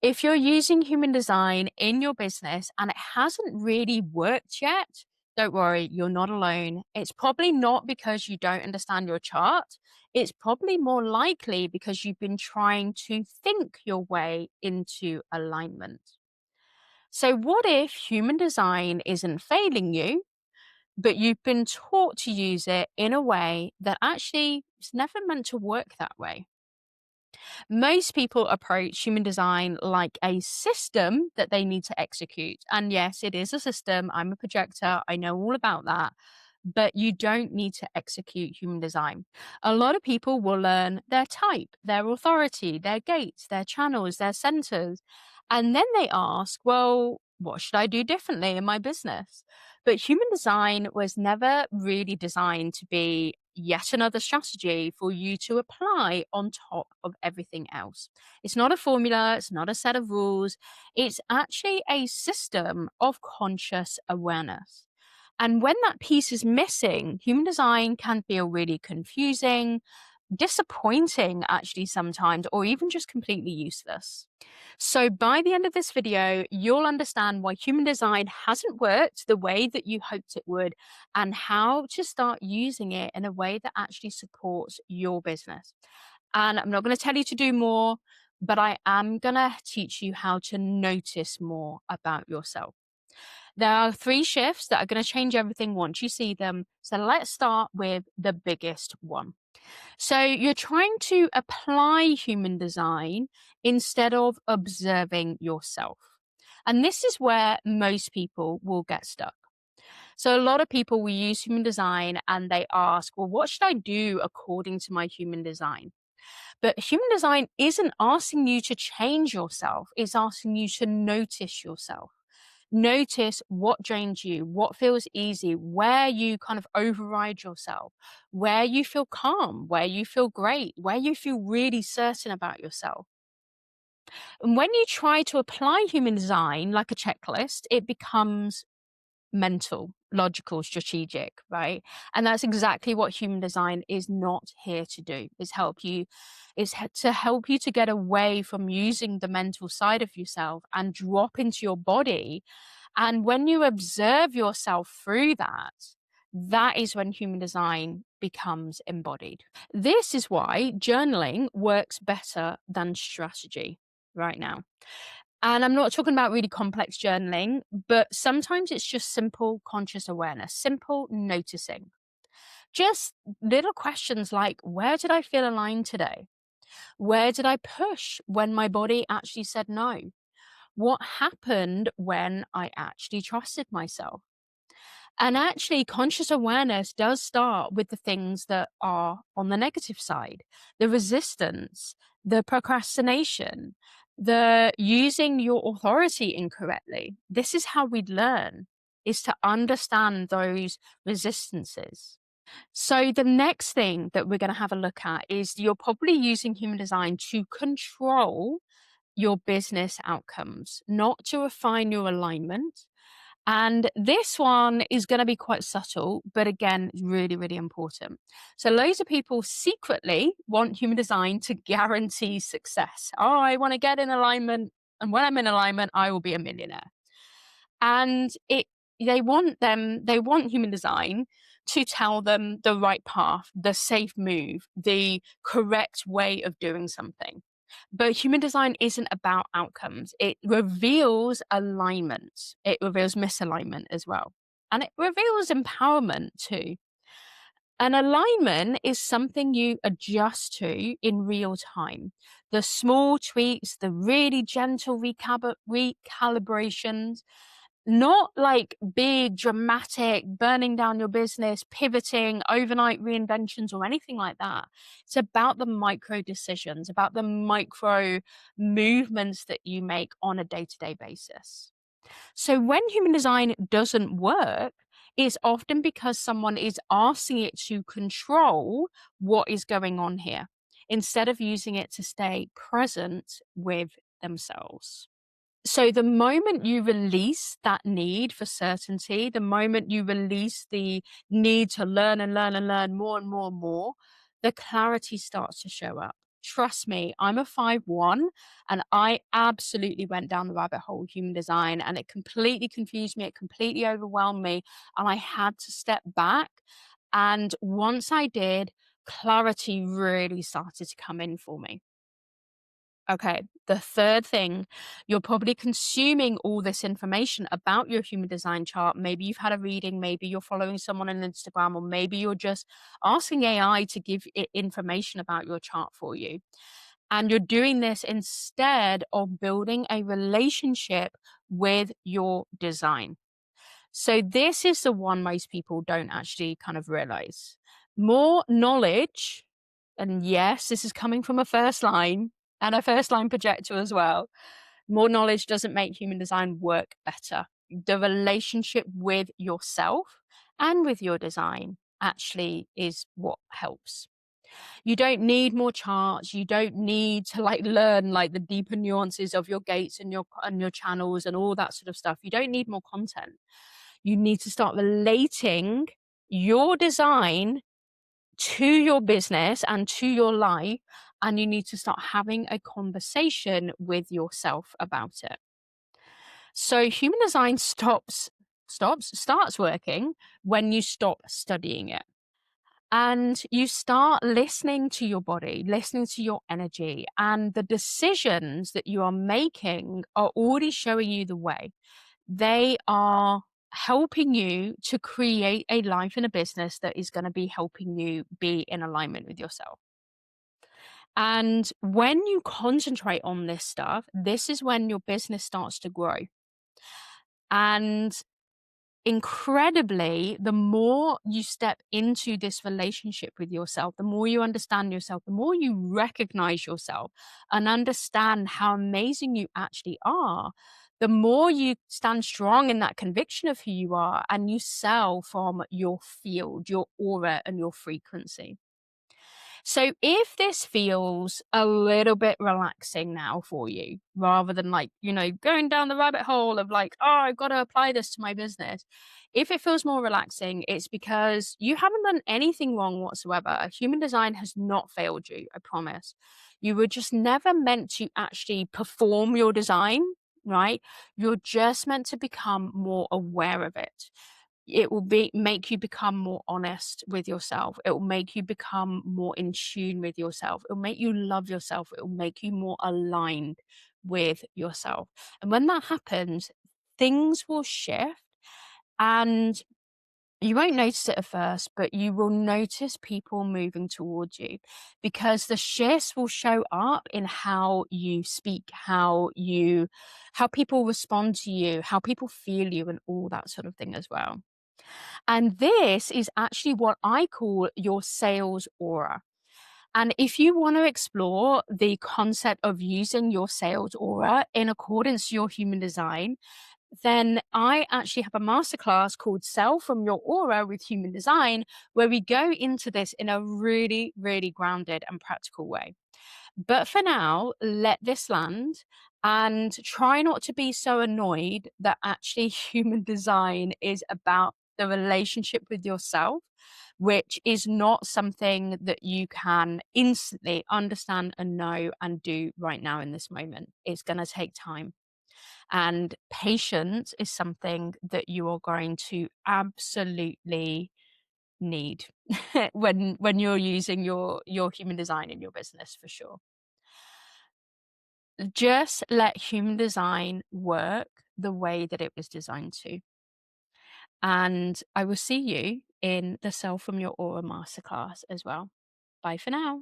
If you're using human design in your business and it hasn't really worked yet, don't worry, you're not alone. It's probably not because you don't understand your chart. It's probably more likely because you've been trying to think your way into alignment. So, what if human design isn't failing you, but you've been taught to use it in a way that actually is never meant to work that way? Most people approach human design like a system that they need to execute. And yes, it is a system. I'm a projector. I know all about that. But you don't need to execute human design. A lot of people will learn their type, their authority, their gates, their channels, their centers. And then they ask, well, what should I do differently in my business? But human design was never really designed to be yet another strategy for you to apply on top of everything else. It's not a formula, it's not a set of rules. It's actually a system of conscious awareness. And when that piece is missing, human design can feel really confusing, disappointing, actually, sometimes, or even just completely useless. So, by the end of this video, you'll understand why human design hasn't worked the way that you hoped it would, and how to start using it in a way that actually supports your business. And I'm not going to tell you to do more, but I am going to teach you how to notice more about yourself. There are three shifts that are going to change everything once you see them. So let's start with the biggest one. So you're trying to apply human design instead of observing yourself. And this is where most people will get stuck. So a lot of people will use human design and they ask, well, what should I do according to my human design? But human design isn't asking you to change yourself, it's asking you to notice yourself. Notice what drains you, what feels easy, where you kind of override yourself, where you feel calm, where you feel great, where you feel really certain about yourself. And when you try to apply human design like a checklist, it becomes mental, logical, strategic, right? And that's exactly what human design is not here to do. To help you to get away from using the mental side of yourself and drop into your body. And when you observe yourself through that, that is when human design becomes embodied. This is why journaling works better than strategy right now. And I'm not talking about really complex journaling, but sometimes it's just simple conscious awareness, simple noticing. Just little questions like, where did I feel aligned today? Where did I push when my body actually said no? What happened when I actually trusted myself? And actually, conscious awareness does start with the things that are on the negative side, the resistance, the procrastination, the using your authority incorrectly. This is how we learn, is to understand those resistances. So, the next thing that we're going to have a look at is you're probably using human design to control your business outcomes, not to refine your alignment. And this one is going to be quite subtle, but again, really, really important. So, loads of people secretly want human design to guarantee success. Oh, I want to get in alignment. And when I'm in alignment, I will be a millionaire. And they want human design to tell them the right path, the safe move, the correct way of doing something. But human design isn't about outcomes. It reveals alignment. It reveals misalignment as well. And it reveals empowerment too. An alignment is something you adjust to in real time. The small tweaks, the really gentle recalibrations, not like big, dramatic, burning down your business, pivoting, overnight reinventions, or anything like that. It's about the micro decisions, about the micro movements that you make on a day to day basis. So when human design doesn't work, it's often because someone is asking it to control what is going on here instead of using it to stay present with themselves. So the moment you release that need for certainty, the moment you release the need to learn and learn and learn more and more and more, the clarity starts to show up. trust me, I'm a 5'1", and I absolutely went down the rabbit hole of human design, and it completely confused me, it completely overwhelmed me, and I had to step back. And once I did, clarity really started to come in for me. Okay, the third thing, you're probably consuming all this information about your human design chart. Maybe you've had a reading, maybe you're following someone on Instagram, or maybe you're just asking AI to give it information about your chart for you. And you're doing this instead of building a relationship with your design. So, this is the one most people don't actually kind of realize. More knowledge, and yes, this is coming from a first line and a first line projector as well. More knowledge doesn't make human design work better. The relationship with yourself and with your design actually is what helps. You don't need more charts. You don't need to like learn like the deeper nuances of your gates and your channels and all that sort of stuff. You don't need more content. You need to start relating your design to your business and to your life, and you need to start having a conversation with yourself about it. So human design starts working when you stop studying it. And you start listening to your body, listening to your energy, and the decisions that you are making are already showing you the way. They are helping you to create a life and a business that is going to be helping you be in alignment with yourself. And when you concentrate on this stuff, this is when your business starts to grow. And incredibly, the more you step into this relationship with yourself, the more you understand yourself, the more you recognize yourself and understand how amazing you actually are, the more you stand strong in that conviction of who you are and you sell from your field, your aura, and your frequency. So if this feels a little bit relaxing now for you, rather than like, going down the rabbit hole of like, oh, I've got to apply this to my business. If it feels more relaxing, it's because you haven't done anything wrong whatsoever. Human design has not failed you, I promise. You were just never meant to actually perform your design, right? You're just meant to become more aware of it. It will make you become more honest with yourself. It will make you become more in tune with yourself. It will make you love yourself. It will make you more aligned with yourself. And when that happens, things will shift, and you won't notice it at first, but you will notice people moving towards you, because the shifts will show up in how you speak, how people respond to you, how people feel you, and all that sort of thing as well. And this is actually what I call your sales aura. And if you want to explore the concept of using your sales aura in accordance to your human design, then I actually have a masterclass called Sell from Your Aura with Human Design, where we go into this in a really, really grounded and practical way. But for now, let this land and try not to be so annoyed that actually human design is about the relationship with yourself, which is not something that you can instantly understand and know and do right now in this moment. It's going to take time. And patience is something that you are going to absolutely need when you're using your human design in your business, for sure. Just let human design work the way that it was designed to. And I will see you in the Sell from Your Aura masterclass as well. Bye for now.